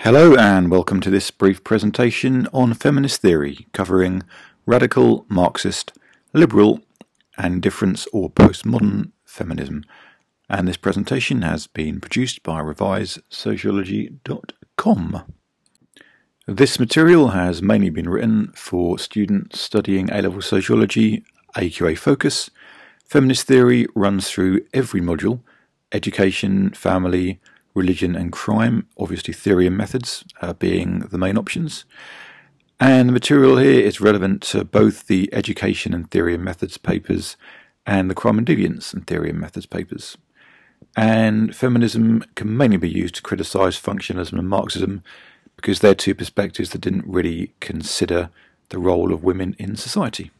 Hello and welcome to this brief presentation on feminist theory covering radical, Marxist, liberal and difference or postmodern feminism. And this presentation has been produced by revisesociology.com. This material has mainly been written for students studying A-level sociology, AQA focus. Feminist theory runs through every module: education, family, religion and crime, obviously theory and methods being the main options. And the material here is relevant to both the education and theory and methods papers and the crime and deviance and theory and methods papers. And feminism can mainly be used to criticise functionalism and Marxism because they're two perspectives that didn't really consider the role of women in society.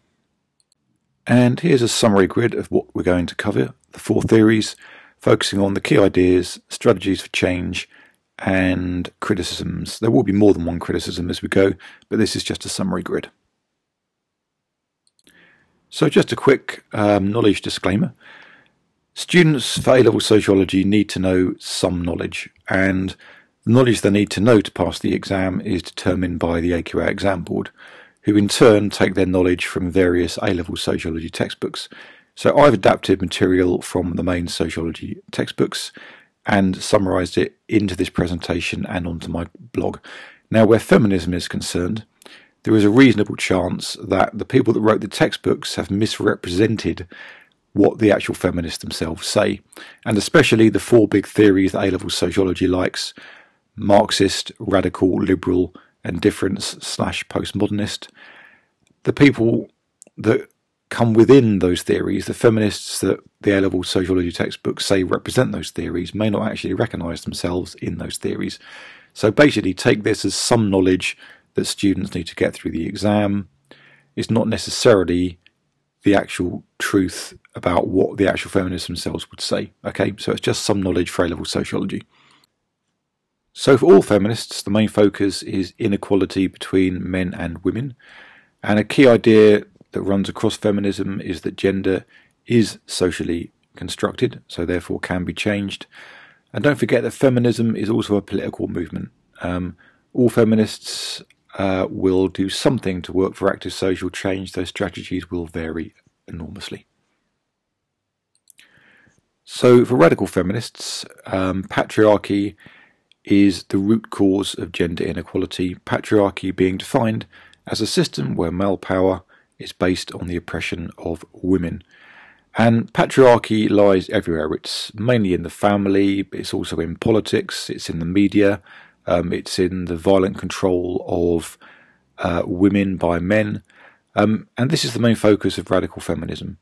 And here's a summary grid of what we're going to cover: the four theories, focusing on the key ideas, strategies for change, and criticisms. There will be more than one criticism as we go, but this is just a summary grid. So just a quick knowledge disclaimer. Students for A-level sociology need to know some knowledge, and the knowledge they need to know to pass the exam is determined by the AQA exam board, who in turn take their knowledge from various A-level sociology textbooks. So I've adapted material from the main sociology textbooks and summarised it into this presentation and onto my blog. Now, where feminism is concerned, there is a reasonable chance that the people that wrote the textbooks have misrepresented what the actual feminists themselves say, and especially the four big theories that A-level sociology likes: Marxist, radical, liberal and difference/postmodernist. The people that come within those theories, the feminists that the A-level sociology textbooks say represent those theories, may not actually recognise themselves in those theories. So basically take this as some knowledge that students need to get through the exam. It's not necessarily the actual truth about what the actual feminists themselves would say. Okay, so it's just some knowledge for A-level sociology. So for all feminists, the main focus is inequality between men and women, and a key idea that runs across feminism is that gender is socially constructed, so therefore can be changed. And don't forget that feminism is also a political movement. All feminists will do something to work for active social change. Those strategies will vary enormously. So for radical feminists, patriarchy is the root cause of gender inequality, patriarchy being defined as a system where male power is based on the oppression of women. And patriarchy lies everywhere. It's mainly in the family, but it's also in politics, it's in the media, it's in the violent control of women by men. And this is the main focus of radical feminism.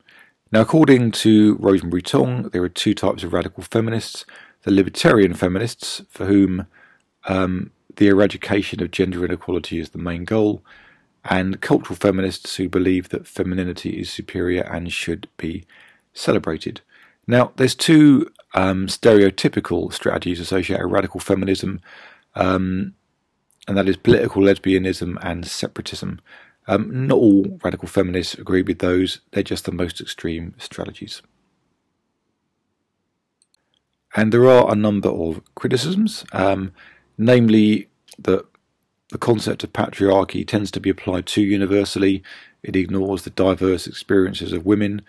Now, according to Rosemary Tong, there are two types of radical feminists: the libertarian feminists, for whom the eradication of gender inequality is the main goal, and cultural feminists who believe that femininity is superior and should be celebrated. Now, there's two stereotypical strategies associated with radical feminism, and that is political lesbianism and separatism. Not all radical feminists agree with those, they're just the most extreme strategies. And there are a number of criticisms, namely that the concept of patriarchy tends to be applied too universally. It ignores the diverse experiences of women,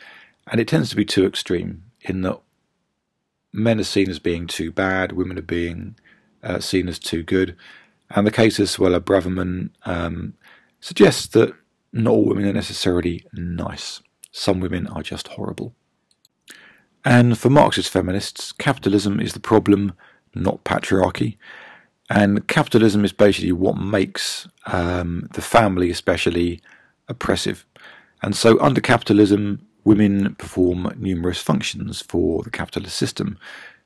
and it tends to be too extreme in that men are seen as being too bad, women are being seen as too good. And the case of Suella Braverman suggests that not all women are necessarily nice. Some women are just horrible. And for Marxist feminists, capitalism is the problem, not patriarchy. And capitalism is basically what makes the family especially oppressive. And so under capitalism, women perform numerous functions for the capitalist system.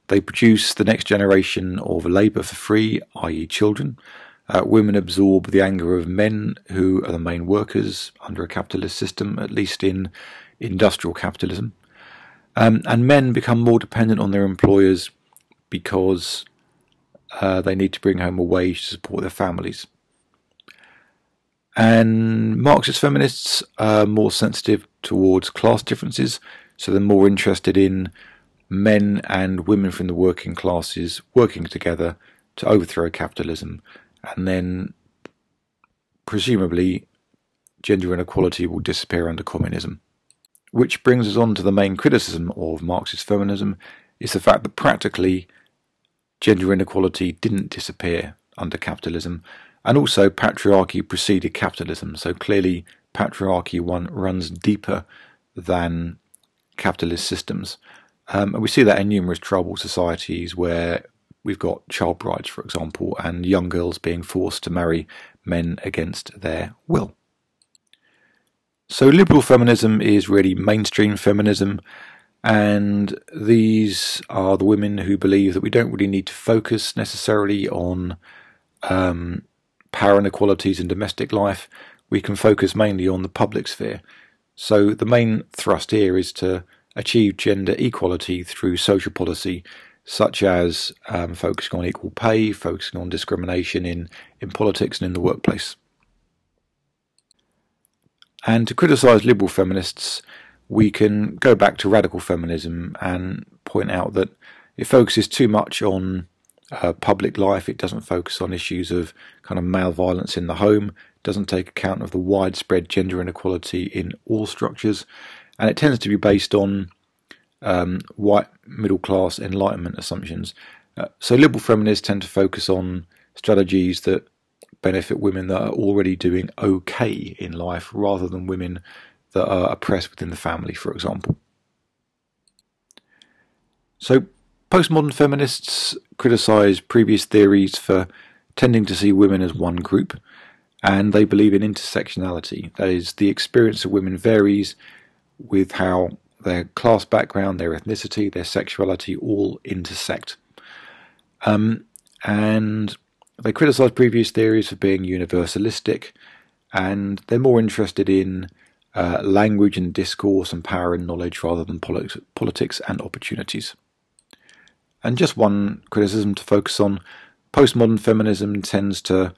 They produce the next generation of labour for free, i.e. children. Women absorb the anger of men, who are the main workers under a capitalist system, at least in industrial capitalism. And men become more dependent on their employers because they need to bring home a wage to support their families. And Marxist feminists are more sensitive towards class differences, so they're more interested in men and women from the working classes working together to overthrow capitalism, and then presumably gender inequality will disappear under communism. Which brings us on to the main criticism of Marxist feminism, is the fact that practically gender inequality didn't disappear under capitalism, and also patriarchy preceded capitalism, so clearly patriarchy runs deeper than capitalist systems. And we see that in numerous tribal societies where we've got child brides, for example, and young girls being forced to marry men against their will. So liberal feminism is really mainstream feminism, and these are the women who believe that we don't really need to focus necessarily on power inequalities in domestic life. We can focus mainly on the public sphere. So the main thrust here is to achieve gender equality through social policy, such as focusing on equal pay, focusing on discrimination in politics and in the workplace. And to criticise liberal feminists, we can go back to radical feminism and point out that it focuses too much on public life. It doesn't focus on issues of kind of male violence in the home, doesn't take account of the widespread gender inequality in all structures, and it tends to be based on white middle class enlightenment assumptions. So liberal feminists tend to focus on strategies that benefit women that are already doing okay in life, rather than women that are oppressed within the family, for example. So postmodern feminists criticise previous theories for tending to see women as one group, and they believe in intersectionality. That is, the experience of women varies with how their class background, their ethnicity, their sexuality all intersect. And they criticise previous theories for being universalistic, and they're more interested in language and discourse and power and knowledge rather than politics and opportunities. And just one criticism to focus on, postmodern feminism tends to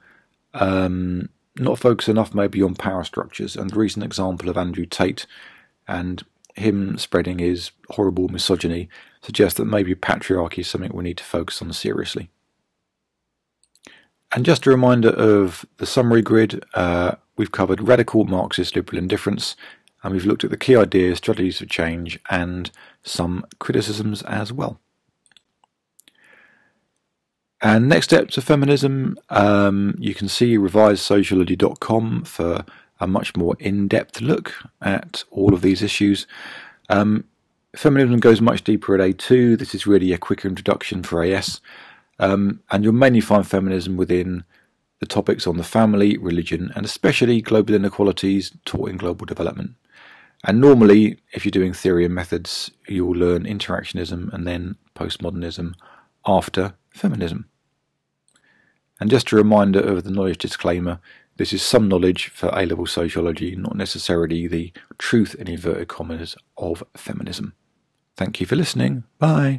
not focus enough maybe on power structures, and the recent example of Andrew Tate and him spreading his horrible misogyny suggests that maybe patriarchy is something we need to focus on seriously. And just a reminder of the summary grid, we've covered radical Marxist liberal indifference, and we've looked at the key ideas, strategies for change, and some criticisms as well. And next steps of feminism, you can see revisedsociology.com for a much more in-depth look at all of these issues. Feminism goes much deeper at A2. This is really a quicker introduction for AS. And you'll mainly find feminism within the topics on the family, religion, and especially global inequalities taught in global development. And normally, if you're doing theory and methods, you'll learn interactionism and then postmodernism after feminism. And just a reminder of the knowledge disclaimer, this is some knowledge for A-level sociology, not necessarily the truth in inverted commas of feminism. Thank you for listening. Bye.